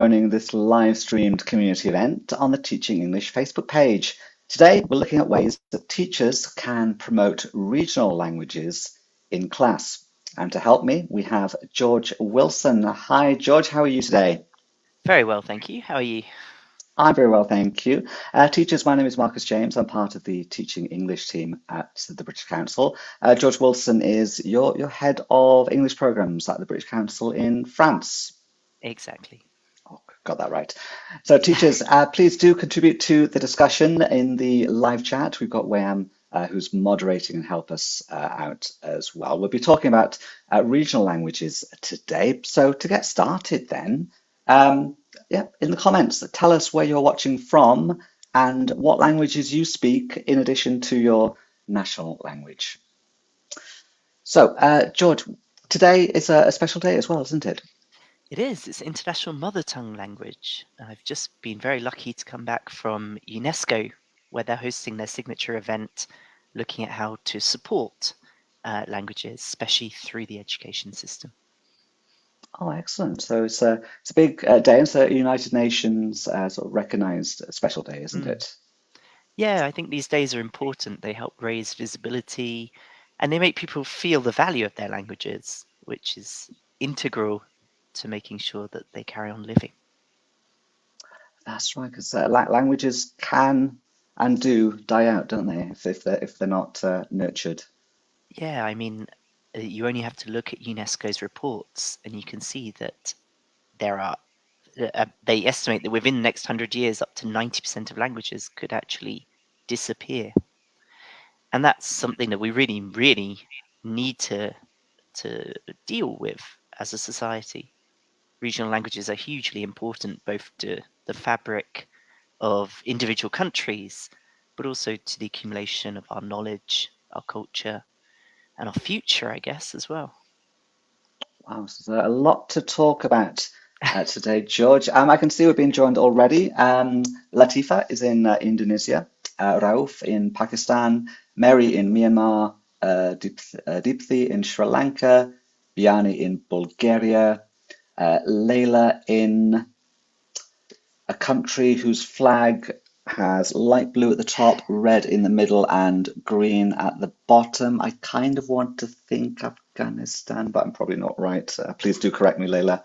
joining this live streamed community event on the Teaching English Facebook page. Today, we're looking at ways that teachers can promote regional languages in class. And to help me, we have George Wilson. Hi, George, how are you today? Very well, thank you. How are you? I'm very well, thank you. Teachers, my name is Marcus James. I'm part of the Teaching English team at the British Council. George Wilson is your head of English programs at the British Council in France. Exactly. Oh, got that right. So, teachers, please do contribute to the discussion in the live chat. We've got Wham, who's moderating and help us out as well. We'll be talking about regional languages today. So, to get started, then, yeah, in the comments, tell us where you're watching from and what languages you speak in addition to your national language. So, George, today is a special day as well, isn't it? It is. It's International Mother Tongue Language. I've just been very lucky to come back from UNESCO, where they're hosting their signature event looking at how to support languages, especially through the education system. Oh, excellent. So it's a big day. It's a United Nations sort of recognized special day, isn't Mm. it? Yeah, I think these days are important. They help raise visibility and they make people feel the value of their languages, which is integral to making sure that they carry on living. That's right, because languages can and do die out, don't they? If they're not nurtured. Yeah, I mean, you only have to look at UNESCO's reports and you can see that there are, they estimate that within the next 100 years, up to 90% of languages could actually disappear. And that's something that we really, really need to deal with as a society. Regional languages are hugely important both to the fabric of individual countries, but also to the accumulation of our knowledge, our culture, and our future, I guess, as well. Wow, so there's a lot to talk about today, George. I can see we've been joined already. Latifa is in Indonesia, Rauf in Pakistan, Mary in Myanmar, Deepthi in Sri Lanka, Biani in Bulgaria, Layla in a country whose flag has light blue at the top, red in the middle, and green at the bottom. I kind of want to think Afghanistan, but I'm probably not right. Please do correct me, Leila.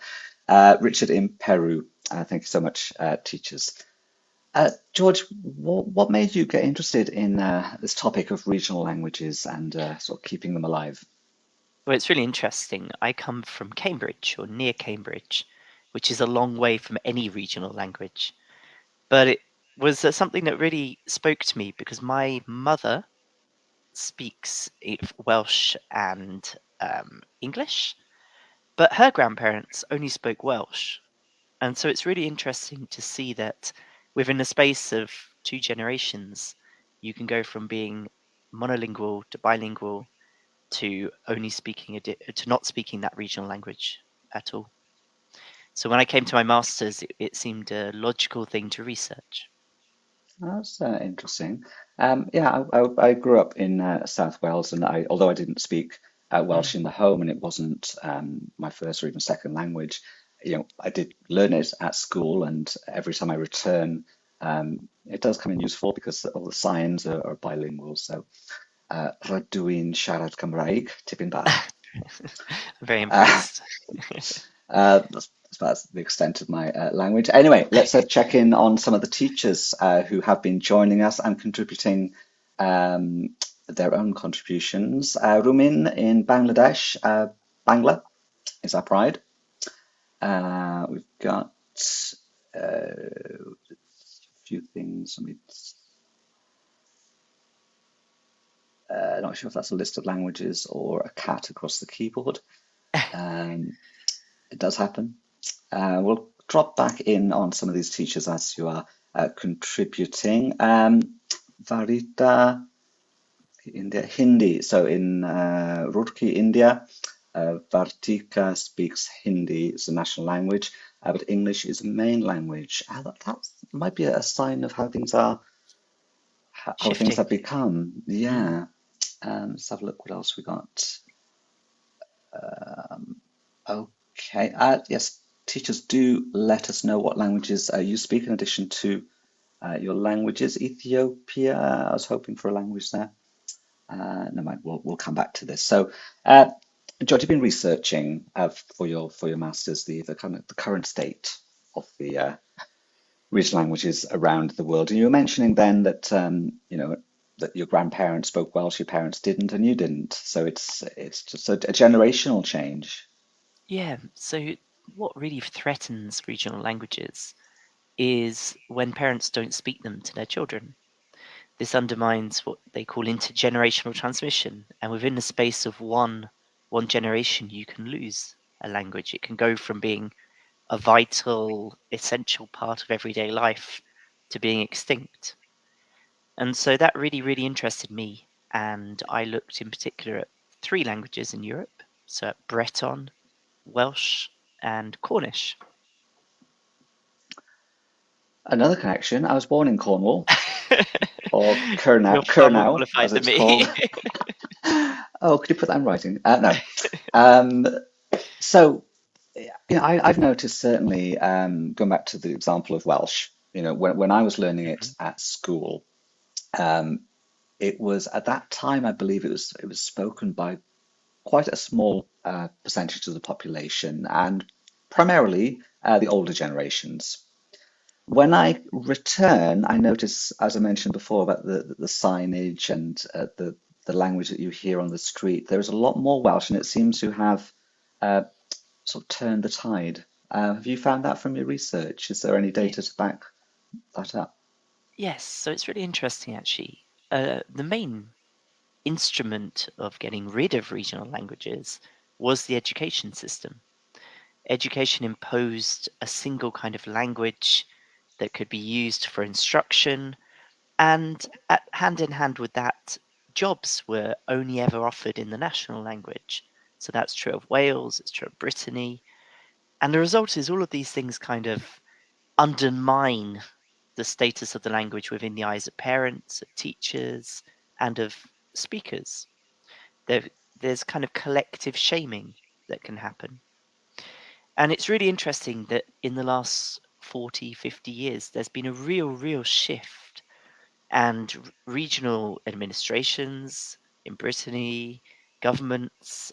Richard in Peru. Thank you so much, teachers. George, what made you get interested in this topic of regional languages and sort of keeping them alive? Well, it's really interesting. I come from Cambridge or near Cambridge, which is a long way from any regional language. But it was something that really spoke to me because my mother speaks Welsh and English, but her grandparents only spoke Welsh. And so it's really interesting to see that within the space of two generations, you can go from being monolingual to bilingual to only speaking to not speaking that regional language at all. So when I came to my master's, it seemed a logical thing to research. That's interesting. Yeah, I grew up in South Wales, and although I didn't speak Mm. Welsh in the home, and it wasn't my first or even second language, I did learn it at school, and every time I return, it does come in useful because all the signs are bilingual. So, rydw i'n siarad Cymraeg, tipyn bach. I'm very Uh, impressed. that's the extent of my language. Anyway, let's check in on some of the teachers who have been joining us and contributing um, their own contributions. Rumin in Bangladesh, Bangla is our pride. We've got a few things. Not sure if that's a list of languages or a cat across the keyboard. Um, it does happen. We'll drop back in on some of these teachers as you are contributing. Varita, India, Hindi. So in Roorkee, India, Vartika speaks Hindi, it's the national language, but English is the main language. That might be a sign of how things Shifting. have become. Mm. Yeah. Let's have a look what else we got. Okay. Yes, teachers, do let us know what languages you speak in addition to your languages. Ethiopia, I was hoping for a language there. Never mind, we'll come back to this. So, uh, George, you've been researching for your masters the kind of the current state of the regional languages around the world, and you were mentioning then that that your grandparents spoke Welsh, your parents didn't, and you didn't. So it's just a generational change. Yeah, so what really threatens regional languages is when parents don't speak them to their children. This undermines what they call intergenerational transmission, and within the space of one generation, you can lose a language. It can go from being a vital, essential part of everyday life to being extinct. And so that really, really interested me. And I looked in particular at three languages in Europe, so at Breton, Welsh, and Cornish. Another connection. I was born in Cornwall, or You're far more Curnow, qualified as than it's me. called. Oh, could you put that in writing? No. Um, so, I've noticed certainly, going back to the example of Welsh, when I was learning it Mhm. at school, um, it was at that time, I believe it was spoken by quite a small percentage of the population, and primarily the older generations. When I return, I notice, as I mentioned before, about the signage and the language that you hear on the street. There is a lot more Welsh, and it seems to have uh, sort of turned the tide. Have you found that from your research? Is there any Yeah. data to back that up? Yes, so it's really interesting actually. The main instrument of getting rid of regional languages was the education system. Education imposed a single kind of language that could be used for instruction, and hand in hand with that, jobs were only ever offered in the national language. So that's true of Wales, it's true of Brittany. And the result is all of these things kind of undermine the status of the language within the eyes of parents, of teachers, and of speakers. There, there's kind of collective shaming that can happen. And it's really interesting that in the last 40, 50 years, there's been a real shift, and regional administrations in Brittany, governments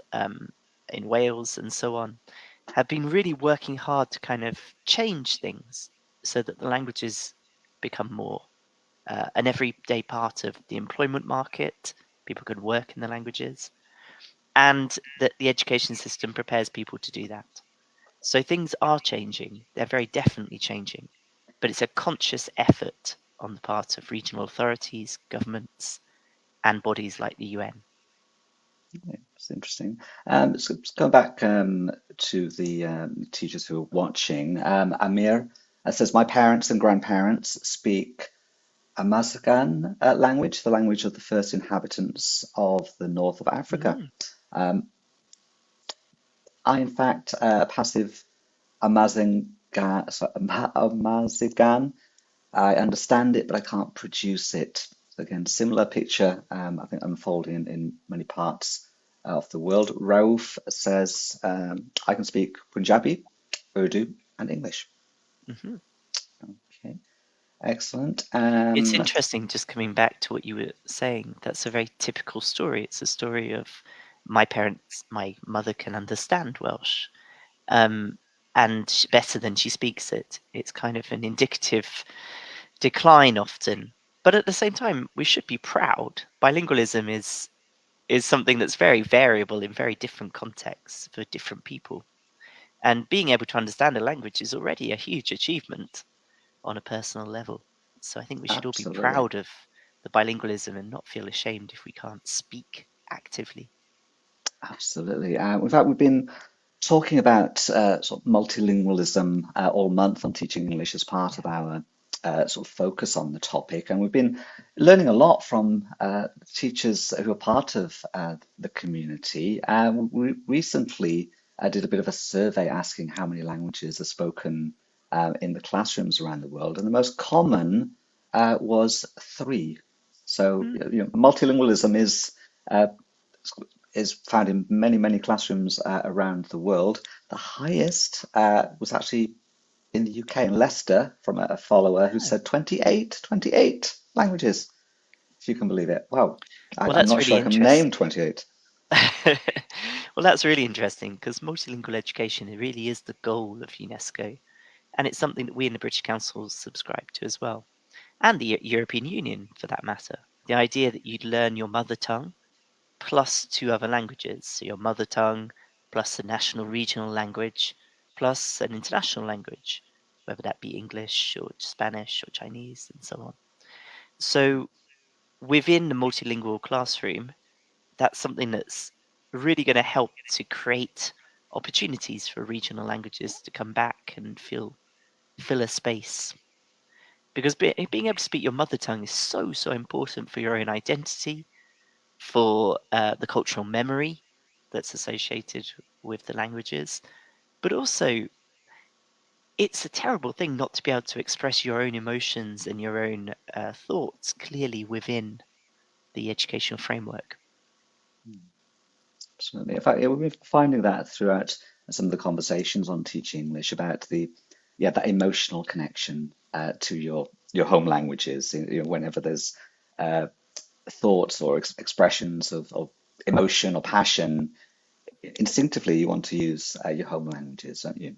in Wales, and so on, have been really working hard to kind of change things so that the languages become more an everyday part of the employment market. People can work in the languages, and that the education system prepares people to do that. So things are changing. They're very definitely changing, but it's a conscious effort on the part of regional authorities, governments, and bodies like the UN. It's interesting. So let's go back to the teachers who are watching. Amir says, my parents and grandparents speak Amazighan language, the language of the first inhabitants of the north of Africa. Mm, Um, I, in fact, passive Amazighan. I understand it, but I can't produce it. So again, similar picture, I think, unfolding in many parts of the world. Rauf says, I can speak Punjabi, Urdu, and English. mhm. Okay, excellent. It's interesting, just coming back to what you were saying. That's a very typical story. It's a story of my mother can understand Welsh, um, and better than she speaks it. It's kind of an indicative decline often. But at the same time, we should be proud. Bilingualism is something that's very variable in very different contexts for different people. And being able to understand a language is already a huge achievement on a personal level. So I think we should all be Absolutely. proud of the bilingualism and not feel ashamed if we can't speak actively. Absolutely. In fact, we've been talking about sort of multilingualism all month on Teaching English as part Yeah. of our sort of focus on the topic, and we've been learning a lot from teachers who are part of the community. We recently did a bit of a survey asking how many languages are spoken in the classrooms around the world, and the most common was three. So, Mm. multilingualism uh, is found in many classrooms around the world. The highest was actually in the UK in Leicester from a follower who said 28 languages, if you can believe it. Wow. Well, I'm that's not sure really I can name interesting. 28. Well, that's really interesting because multilingual education it really is the goal of UNESCO, and it's something that we in the British Council subscribe to as well, and the European Union for that matter. The idea that you'd learn your mother tongue plus two other languages, so your mother tongue plus a national regional language plus an international language, whether that be English or Spanish or Chinese and so on. So within the multilingual classroom, that's something that's really going to help to create opportunities for regional languages to come back and fill a space. Because being able to speak your mother tongue is so important for your own identity, for the cultural memory that's associated with the languages, but also it's a terrible thing not to be able to express your own emotions and your own thoughts clearly within the educational framework. Absolutely. In fact, yeah, we've been finding that throughout some of the conversations on teaching English about that emotional connection to your home languages. Whenever there's uh, thoughts or expressions of emotion or passion, instinctively you want to use your home languages, don't you?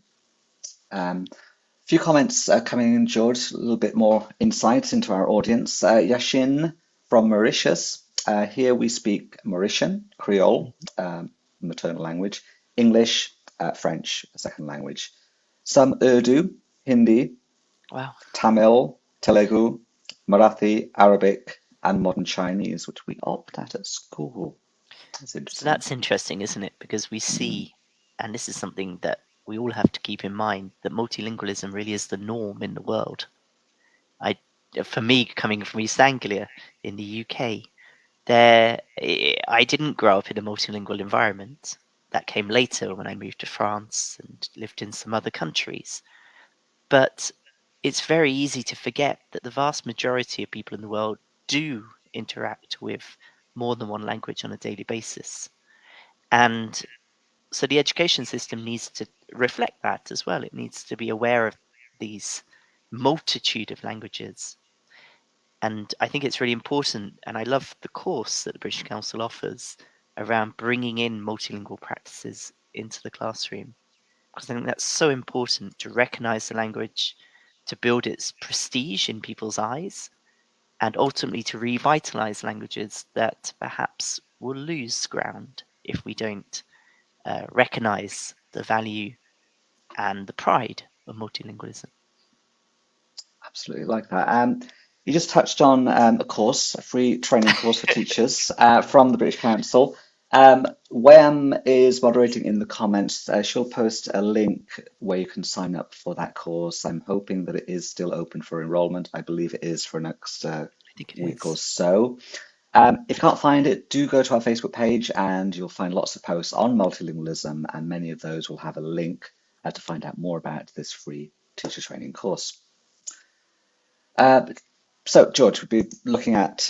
Few comments coming in, George. A little bit more insight into our audience. Yashin from Mauritius. Here we speak Mauritian, Creole, maternal language, English, French, second language. Some Urdu, Hindi, Wow. Tamil, Telugu, Marathi, Arabic, and modern Chinese, which we opt at school. That's So interesting. that's interesting, isn't it? Because we Mm, see, and this is something that we all have to keep in mind, that multilingualism really is the norm in the world. I, for me, coming from East Anglia in the UK, I didn't grow up in a multilingual environment. That came later when I moved to France and lived in some other countries. But it's very easy to forget that the vast majority of people in the world do interact with more than one language on a daily basis. And so the education system needs to reflect that as well. It needs to be aware of these multitude of languages. And I think it's really important. And I love the course that the British Council offers around bringing in multilingual practices into the classroom. Because I think that's so important to recognize the language, to build its prestige in people's eyes, and ultimately to revitalize languages that perhaps will lose ground if we don't recognize the value and the pride of multilingualism. absolutely like that. You just touched on a course, a free training course for teachers from the British Council. Wem is moderating in the comments. She'll post a link where you can sign up for that course. I'm hoping that it is still open for enrollment. I believe it is for next I think it week or is. so. If you can't find it, do go to our Facebook page and you'll find lots of posts on multilingualism, and many of those will have a link to find out more about this free teacher training course. Uh, so, George, we've been looking at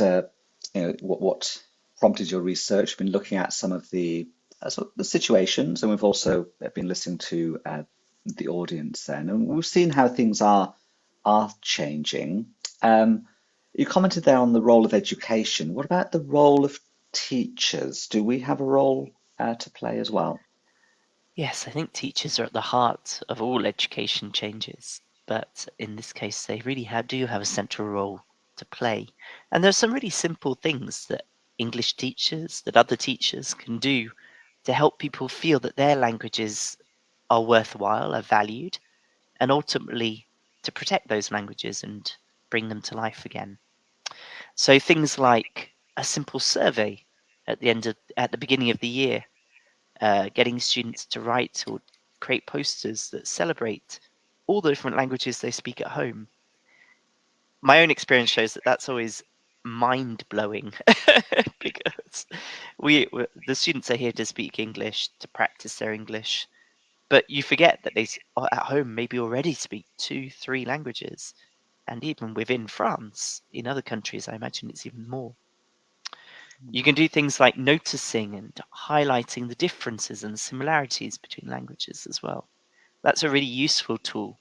what prompted your research. We've been looking at some of the situations, and we've also been listening to the audience then, and we've seen how things are changing. Um, you commented there on the role of education. What about the role of teachers? Do we have a role to play as well? Yes, I think teachers are at the heart of all education changes, but in this case, they really do have a central role to play. And there's some really simple things that English teachers, that other teachers can do to help people feel that their languages are worthwhile, are valued, and ultimately to protect those languages and bring them to life again. So things like a simple survey at the beginning of the year, getting students to write or create posters that celebrate all the different languages they speak at home. My own experience shows that that's always mind blowing because the students are here to speak English, to practice their English, but you forget that at home maybe already speak two, three languages, and even within France, in other countries, I imagine it's even more. You can do things like noticing and highlighting the differences and similarities between languages as well. That's a really useful tool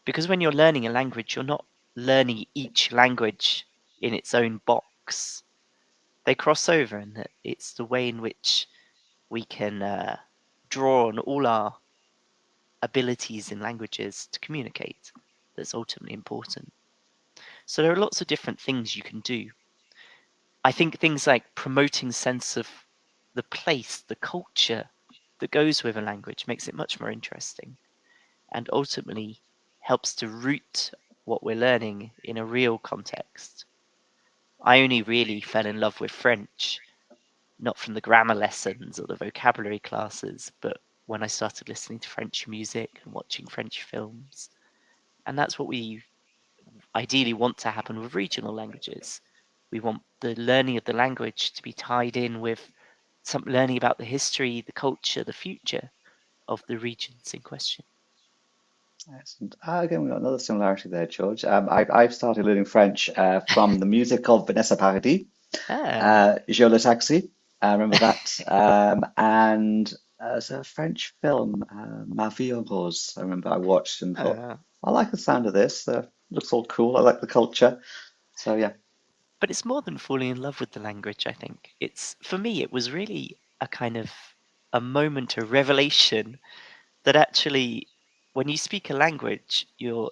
because when you're learning a language, you're not learning each language in its own box. They cross over, and that it's the way in which we can draw on all our abilities in languages to communicate that's ultimately important. So there are lots of different things you can do. I think things like promoting sense of the place, the culture that goes with a language makes it much more interesting and ultimately helps to root what we're learning in a real context. I only really fell in love with French, not from the grammar lessons or the vocabulary classes, but when I started listening to French music and watching French films. And that's what we ideally want to happen with regional languages. We want the learning of the language to be tied in with some learning about the history, the culture, the future of the regions in question. Excellent. Again, we've got another similarity there, George. I've started learning French from the music of Vanessa Paradis, Ah, Je le Taxi. I remember that. And there's a French film, Ma Vie en Rose. I remember I watched and thought, ah. I like the sound of this. Looks all cool. I like the culture. So yeah, But it's more than falling in love with the language, I think. It's for me, it was really a kind of a moment of revelation that actually when you speak a language, you're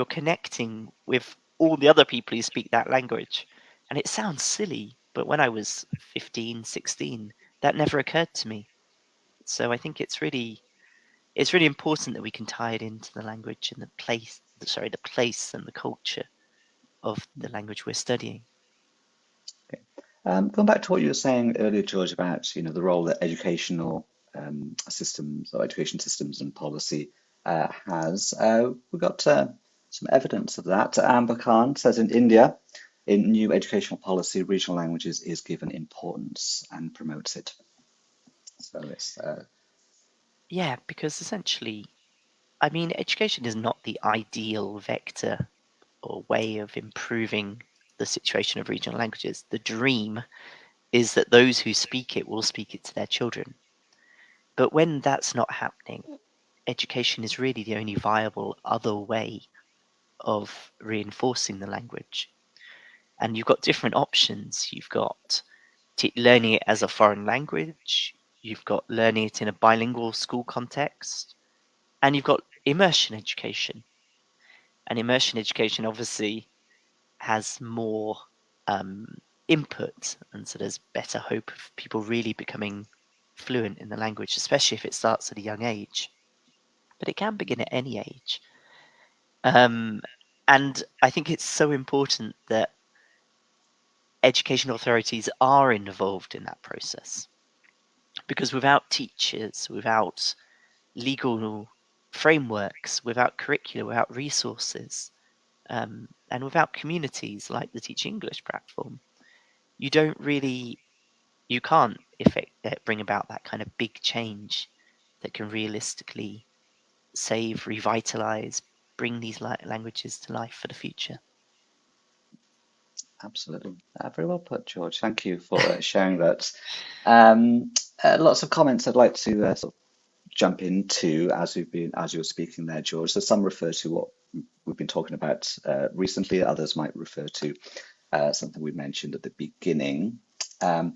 connecting with all the other people who speak that language. And it sounds silly, but when I was 15, 16, that never occurred to me. So I think it's really important that we can tie it into the language and the place and the culture of the language we're studying. okay. Going back to what you were saying earlier, George, about the role that educational systems or education systems and policy has. We've got some evidence of that. Amber Khan says in India, in new educational policy, regional languages is given importance and promotes it. So it's Yeah, because essentially, I mean, education is not the ideal vector or way of improving the situation of regional languages. The dream is that those who speak it will speak it to their children. But when that's not happening, education is really the only viable other way of reinforcing the language. And you've got different options. You've got learning it as a foreign language, you've got learning it in a bilingual school context, and you've got immersion education. And immersion education obviously has more um, input, and so there's better hope of people really becoming fluent in the language, especially if it starts at a young age. But it can begin at any age. Um, and I think it's so important that education authorities are involved in that process because without teachers, without legal frameworks, without curricula, without resources, and without communities like the Teach English platform, you don't really, you can't bring about that kind of big change that can realistically save, revitalize, bring these languages to life for the future. absolutely very well put, George. Thank you for sharing that. Lots of comments I'd like to sort of jump into as you were speaking there, George. So some refer to what we've been talking about recently. Others might refer to something we mentioned at the beginning. Um,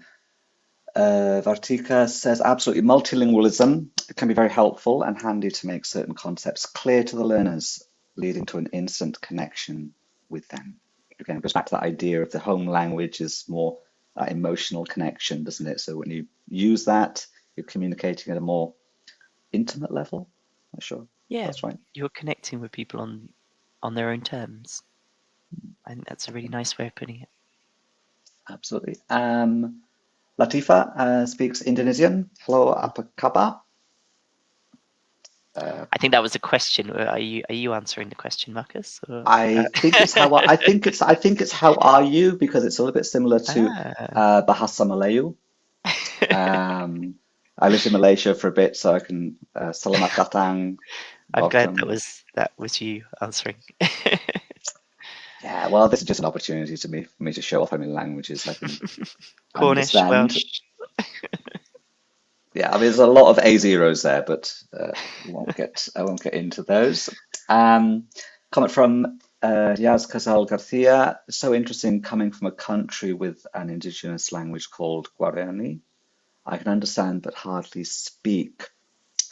Vartika says absolutely multilingualism can be very helpful and handy to make certain concepts clear to the learners, leading to an instant connection with them. Again, it goes back to that idea of the home language is more that emotional connection, doesn't it? So when you use that, you're communicating at a more intimate level. Not sure Yeah, that's right. you're connecting with people on their own terms. I think that's a really nice way of putting it. Absolutely. Latifa speaks Indonesian. Hello, apa kabar? Uh, I think that was a question. Are you answering the question, Marcus? Or, I think it's I think it's how are you because it's a little bit similar to ah, Bahasa Melayu. Um, I lived in Malaysia for a bit, so I can selamat datang, I'm glad welcome. that was you answering. Yeah, well, this is just an opportunity for me to show off how many languages I can Cornish, understand. Welsh. Yeah, I mean, there's a lot of A zeros there, but I won't get into those. Um, Comment from Yaz Casal Garcia. So interesting coming from a country with an indigenous language called Guarani. I can understand but hardly speak,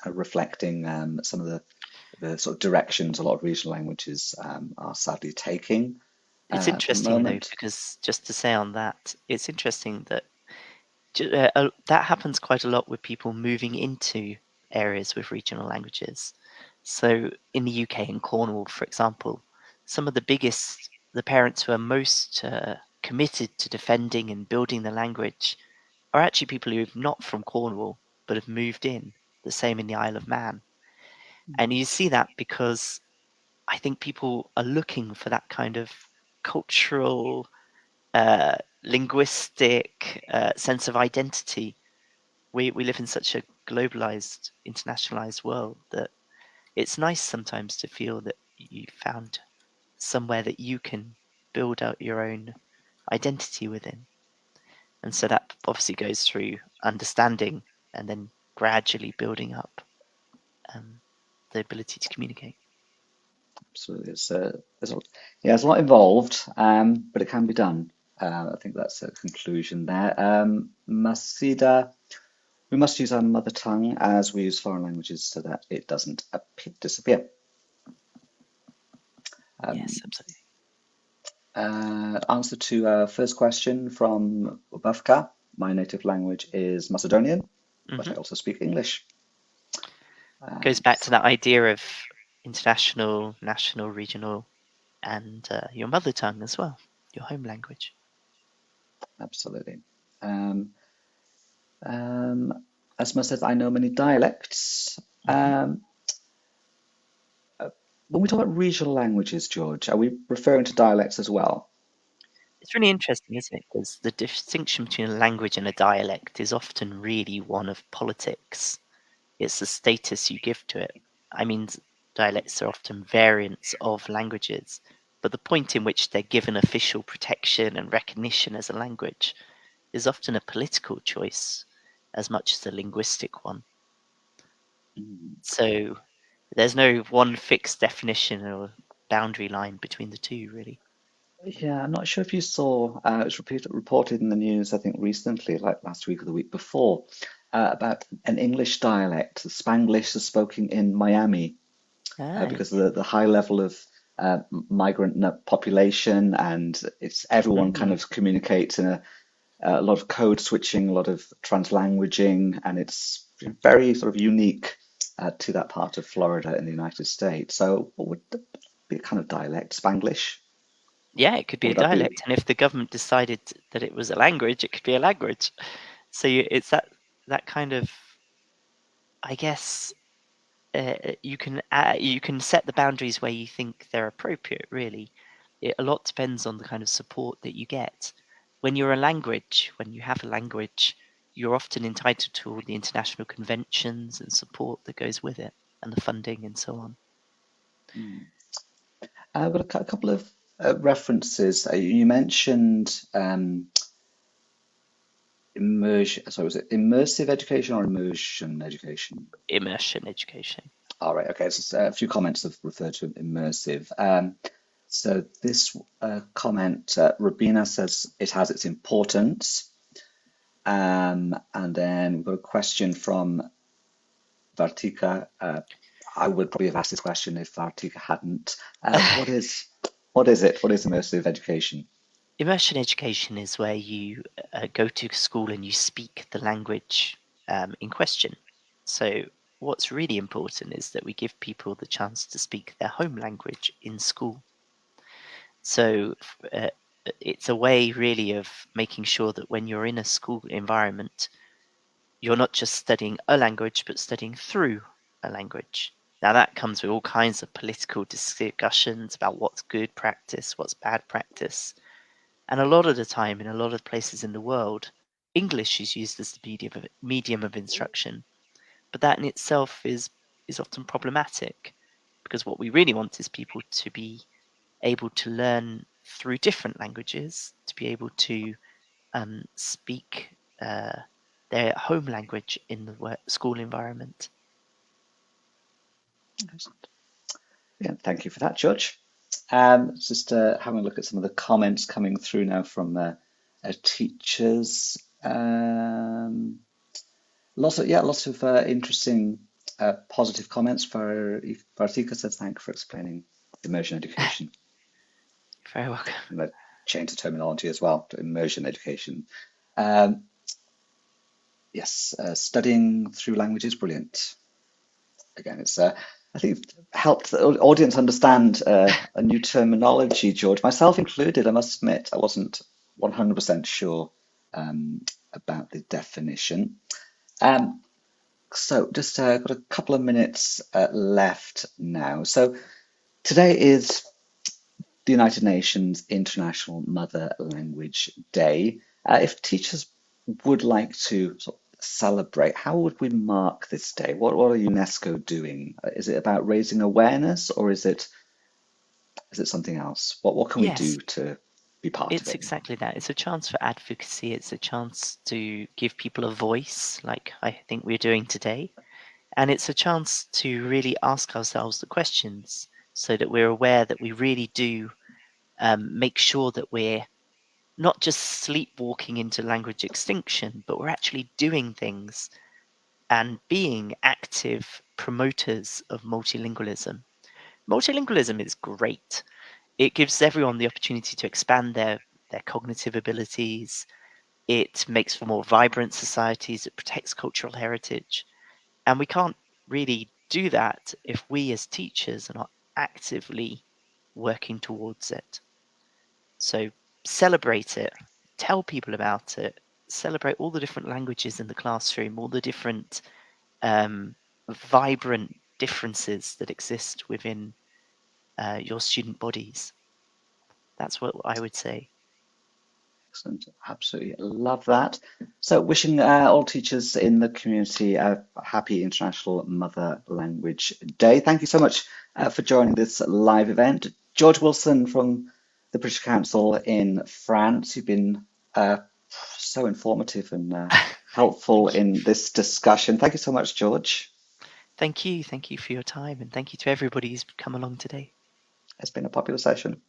reflecting some of the sort of directions a lot of regional languages are sadly taking It's at the interesting though, moment. because just to say on that, it's interesting that that happens quite a lot with people moving into areas with regional languages. So in the UK, in Cornwall, for example, some of the parents who are most committed to defending and building the language are actually people who are not from Cornwall but have moved in. The same in the Isle of Man. And you see that because I think people are looking for that kind of cultural, linguistic sense of identity. We live in such a globalized, internationalized world that it's nice sometimes to feel that you found somewhere that you can build out your own identity within. And so that obviously goes through understanding and then gradually building up um, the ability to communicate. Absolutely, yeah, there's a lot involved, but it can be done. I think that's a conclusion there. Masida, we must use our mother tongue as we use foreign languages so that it doesn't disappear. Yes, Um, absolutely. Answer to our first question from Bavka. My native language is Macedonian, but I Hmm. also speak English. Goes back to that idea of international, national, regional, and your mother tongue as well, your home language. Absolutely. Um, Asma says, I know many dialects. Hmm. When we talk about regional languages, George, are we referring to dialects as well? It's really interesting, isn't it? Because the distinction between a language and a dialect is often really one of politics. It's the status you give to it. I mean, dialects are often variants of languages, but the point in which they're given official protection and recognition as a language is often a political choice as much as a linguistic one. Mm. So there's no one fixed definition or boundary line between the two, really. Yeah, I'm not sure if you saw, it was reported in the news, I think recently, like last week or the week before, about an English dialect. Spanglish is spoken in Miami Ah, because of the high level of migrant population, and it's everyone kind mm, of communicates in a lot of code switching, a lot of translanguaging, and it's very sort of unique to that part of Florida in the United States. So, what would that be a kind of dialect? Spanglish? yeah, it could What be a would that be? dialect, and if the government decided that it was a language, it could be a language. So it's that kind of, I guess, you can set the boundaries where you think they're appropriate. Really, a lot depends on the kind of support that you get. When you have a language, you're often entitled to all the international conventions and support that goes with it, and the funding and so on. Hmm. I've got a couple of references. You mentioned immersion. Sorry, was it immersive education or immersion education? Immersion education. All right, okay. So a few comments have referred to immersive. So this comment, Rabina says it has its importance. And then we've got a question from Vartika. I would probably have asked this question if Vartika hadn't. What is it? What is immersive education? Immersion education is where you go to school and you speak the language in question. So, what's really important is that we give people the chance to speak their home language in school. So, it's a way really of making sure that when you're in a school environment, you're not just studying a language, but studying through a language. Now, that comes with all kinds of political discussions about what's good practice, what's bad practice. And a lot of the time, in a lot of places in the world, English is used as the medium of instruction. But that in itself is often problematic because what we really want is people to be able to learn through different languages to be able to speak their home language in the school environment. Excellent. Yeah, thank you for that, George. Just having a look at some of the comments coming through now from teachers. Lots of interesting, positive comments. Vartika says, thanks for explaining immersion education. Very welcome. I'm going to change the terminology as well to immersion education. Um, yes, studying through language is brilliant. Again, it's I think it's helped the audience understand a new terminology, George, myself included. I must admit, I wasn't 100% sure about the definition. Um, so just got a couple of minutes left now. So today is the United Nations International Mother Language Day. If teachers would like to sort of celebrate, how would we mark this day? What are UNESCO doing? Is it about raising awareness, or is it something else? What can we Yes, do to be part of it's it? exactly that. It's a chance for advocacy. It's a chance to give people a voice, like I think we're doing today. And it's a chance to really ask ourselves the questions so that we're aware that we really do make sure that we're not just sleepwalking into language extinction, but we're actually doing things and being active promoters of multilingualism. Multilingualism is great. It gives everyone the opportunity to expand their cognitive abilities. It makes for more vibrant societies. It protects cultural heritage. And we can't really do that if we as teachers are not actively working towards it. So celebrate it, tell people about it, celebrate all the different languages in the classroom, all the different vibrant differences that exist within your student bodies. That's what I would say. Excellent. Absolutely love that. So, wishing all teachers in the community a happy International Mother Language Day. Thank you so much for joining this live event. George Wilson from the British Council in France. You've been so informative and helpful Thank you. in this discussion. Thank you so much, George. Thank you. Thank you for your time. And thank you to everybody who's come along today. It's been a popular session.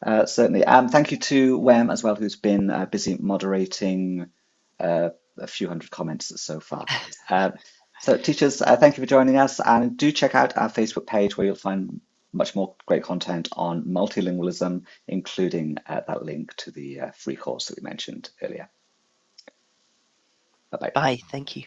Certainly. Thank you to Wem as well, who's been busy moderating a few hundred comments so far. So, teachers, thank you for joining us, and do check out our Facebook page where you'll find much more great content on multilingualism, including that link to the free course that we mentioned earlier. Bye bye. Bye. Thank you.